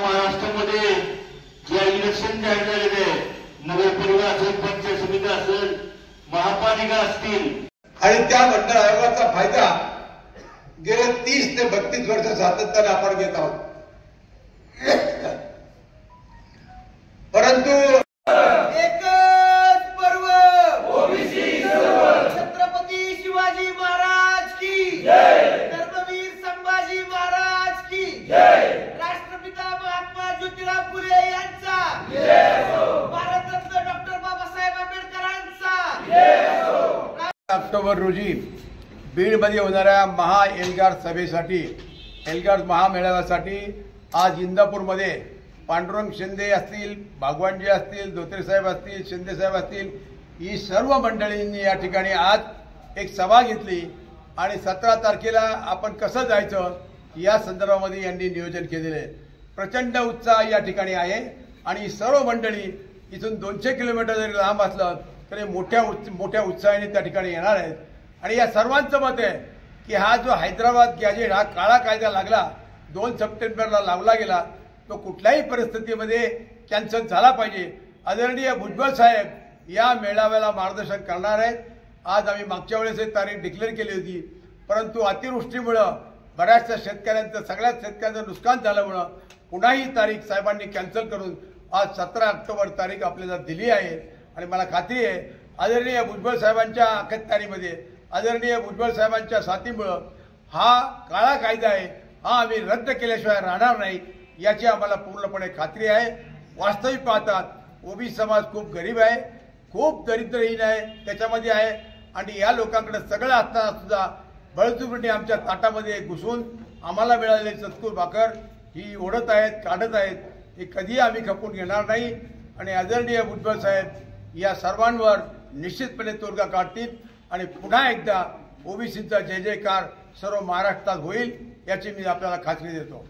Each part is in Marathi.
महाराष्ट्रामध्ये जे इलेक्शन जाहीर झालेले नगरपालिका असेल, पंचायत समिती असेल, महापालिका असतील आणि त्या मंडळ आयोगाचा फायदा गेल्या 30 ते 32 वर्ष सातत्याने आपण घेत आहोत। परंतु एकच पर्व ओबीसी छत्रपती शिवाजी महाराज की जय, धर्मवीर संभाजी महाराज की जय, राष्ट्रपिता महात्मा ज्योतिराव फुले यांचा जय असो, भारतरत्न डॉक्टर बाबासाहेब आंबेडकरांचा जय असो। ऑक्टोबर रोजी बीडमध्ये होणाऱ्या महा एल्गार सभेसाठी, एल्गार महामेळाव्यासाठी आज इंदापूरमध्ये पांडुरंग शिंदे असतील, भागवानजी असतील, धोत्रे साहेब असतील, शिंदे साहेब असतील, ही सर्व मंडळींनी या ठिकाणी आज एक सभा घेतली आणि 17 तारखेला आपण कसं जायचं या संदर्भामध्ये यांनी नियोजन केलेले आहे। प्रचंड उत्साह या ठिकाणी आहे आणि सर्व मंडळी इथून 200 किलोमीटर जरी लांब असलं तरी मोठ्या उत्साहाने त्या ठिकाणी येणार आहेत। आणि या सर्वांचं मत आहे की हा जो हैदराबाद गॅजेट, हा काळा कायदा लागला 2 सप्टेंबरला लावला गेला, तो कुठल्याही परिस्थितीमध्ये कॅन्सल झाला पाहिजे। आदरणीय भुजबळ साहेब या मेळाव्याला मार्गदर्शन करणार आहेत। आज आम्ही मागच्या वेळेस एक तारीख डिक्लेअर केली होती, परंतु अतिवृष्टीमुळे बऱ्याचशा शेतकऱ्यांचं, सगळ्याच शेतकऱ्यांचं नुकसान झाल्यामुळे पुन्हा ही तारीख साहेबांनी कॅन्सल करून आज 17 ऑक्टोबर तारीख आपल्याला दिली आहे। आणि मला खात्री आहे आदरणीय भुजबळ साहेबांच्या अखत्यारीमध्ये, आदरणीय भुजबळ साहेबांच्या साथीमुळे हा काळा कायदा आहे, हा आम्ही रद्द केल्याशिवाय राहणार नाही याची आम्हाला पूर्णपणे खात्री आहे। वास्तविक पाहतात ओबीसी समाज खूप गरीब आहे, खूप दरिद्रहीन आहे, त्याच्यामध्ये आहे आणि या लोकांकडे सगळं असताना सुद्धा बळजबरीने आमच्या ताटामध्ये घुसून आम्हाला मिळालेली चतकूर भाकर ही ओढत आहेत, काढत आहेत, हे कधी आम्ही खपून घेणार नाही। आणि आदरणीय भुजबळ साहेब या सर्वांवर निश्चितपणे तोडगा काढतील आणि पुन्हा एकदा ओबीसीचा जय जयकार सर्व महाराष्ट्रात होईल याची मी आपल्याला खात्री देतो।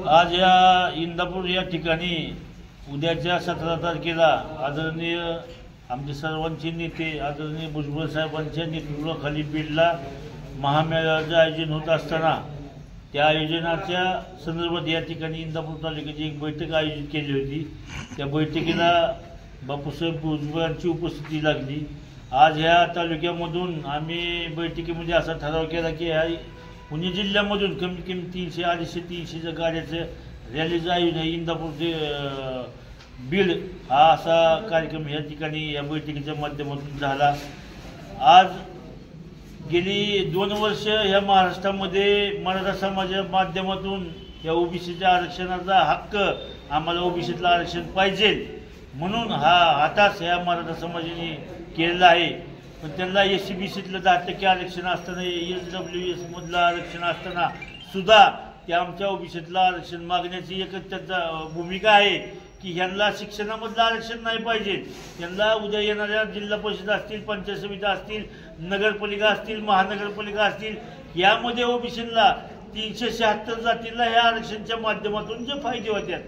आज या इंदापूर या ठिकाणी उद्याच्या 17 तारखेला आदरणीय आमचे सर्वांचे नेते आदरणीय भुजबळ साहेबांच्या नेतृत्वाखाली बीडला महामेळाव्याचं आयोजन होत असताना त्या आयोजनाच्या संदर्भात या ठिकाणी इंदापूर तालुक्याची एक बैठक आयोजित केली होती। त्या बैठकीला बापूसाहेब भुजबळांची उपस्थिती लागली। आज ह्या तालुक्यामधून आम्ही बैठकीमध्ये असा ठराव केला की ह्या पुणे जिल्ह्यामधून कमीत कमी 300-350 गाड्याचं रॅलीचं आयोजन आहे। इंदापूर ते बीड हा असा कार्यक्रम या ठिकाणी या बैठकीच्या माध्यमातून झाला। आज गेली 2 वर्ष ह्या महाराष्ट्रामध्ये मराठा समाजाच्या माध्यमातून या ओबीसीच्या आरक्षणाचा हक्क, आम्हाला ओबीसीतलं आरक्षण पाहिजे म्हणून हा हताश ह्या मराठा समाजाने केलेला आहे। पण त्यांना SCBCतलं 10% आरक्षण असताना, SWS मधलं आरक्षण असताना सुद्धा त्या आमच्या ओबीसीतलं आरक्षण मागण्याची एकच त्यांचा भूमिका आहे की ह्यांना शिक्षणामधलं आरक्षण नाही पाहिजे। त्यांना उद्या येणाऱ्या जिल्हा परिषद असतील, पंचायत समिती असतील, नगरपालिका असतील, महानगरपालिका असतील, यामध्ये ओबीसीला 376 जातींना ह्या आरक्षणाच्या माध्यमातून जे फायदे होतात,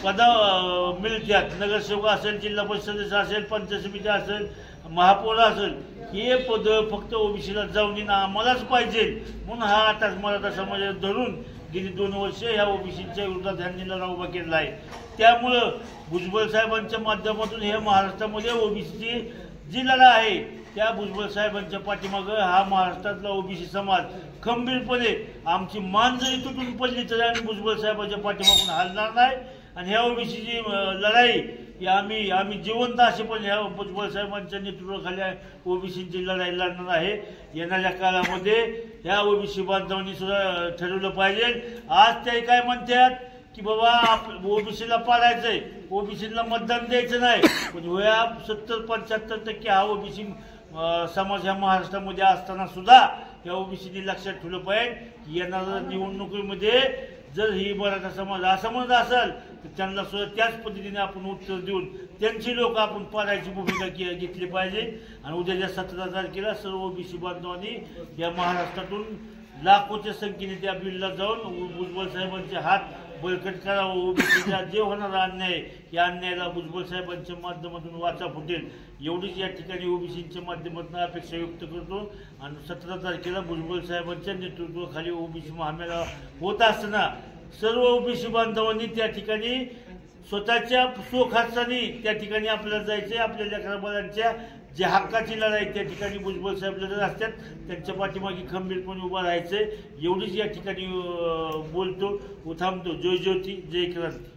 पदं मिळतात, नगरसेवक असेल, जिल्हा परिषद सदस्य असेल, पंचायत समिती असेल, महापौर असेल, हे पद फक्त ओबीसीला जाऊन आम्हालाच पाहिजे म्हणून हा आता मराठा समाजाला धरून गेली 2 वर्ष ह्या ओबीसीच्या विरोधात ह्यांनी लढा उभा केला आहे। त्यामुळं भुजबळ साहेबांच्या माध्यमातून हे महाराष्ट्रामध्ये ओबीसीची जी लढा आहे त्या भुजबळ साहेबांच्या पाठीमागं हा महाराष्ट्रातला ओबीसी समाज खंबीरपणे, आमची मान जरी तुटून पडली तरी आम्ही भुजबळ साहेबांच्या पाठीमागून हलणार नाही। आणि ह्या ओबीसीची लढाई ही आम्ही जिवंत असेपर्यंत ह्या भुजबळ साहेबांच्या नेतृत्वाखाली ओबीसीची लढाई लढणार आहे। येणाऱ्या काळामध्ये ह्या ओबीसी बांधवांनी सुद्धा ठरवलं पाहिजे। आज ते काय म्हणतात की बाबा ओबीसीला पाडायचंय, ओबीसीला मतदान द्यायचं नाही, पण ह्या 70-75% हा ओबीसी समाज ह्या महाराष्ट्रामध्ये असताना सुद्धा या ओबीसीने लक्षात ठेवलं पाहिजे की येणाऱ्या निवडणुकीमध्ये जर ही मराठा समाज असमर्थ असेल तर त्यांना सुद्धा त्याच पद्धतीने आपण उत्तर देऊन त्यांची लोक आपण पाडायची भूमिका घेतली पाहिजे। आणि उद्याच्या 17 तारखेला सर्व ओबीसी बांधवांनी या महाराष्ट्रातून लाखोच्या संख्येने त्या बीडला जाऊन भुजबळ साहेबांचे हात बळकट करावं। ओबीसीचा जे होणारा अन्याय या अन्यायाला भुजबळ साहेबांच्या माध्यमातून वाचा फुटेल एवढीच या ठिकाणी ओबीसीच्या माध्यमातून अपेक्षा व्यक्त करतो। आणि 17 तारखेला भुजबळ साहेबांच्या नेतृत्वाखाली ओबीसी महामेळावा होत असताना सर्व ओबीसी बांधवांनी त्या ठिकाणी स्वतःच्या स्वखर्चाने त्या ठिकाणी आपल्याला जायचे, आपल्या लेकराबाळांच्या जे हक्काची लढाई त्या ठिकाणी भुजबळ साहेब लढत असतात त्यांच्या पाठीमागे खंबीरपणे उभा राहायचं एवढीच या ठिकाणी बोलतो व थांबतो. जय ज्योती जय क्रांती.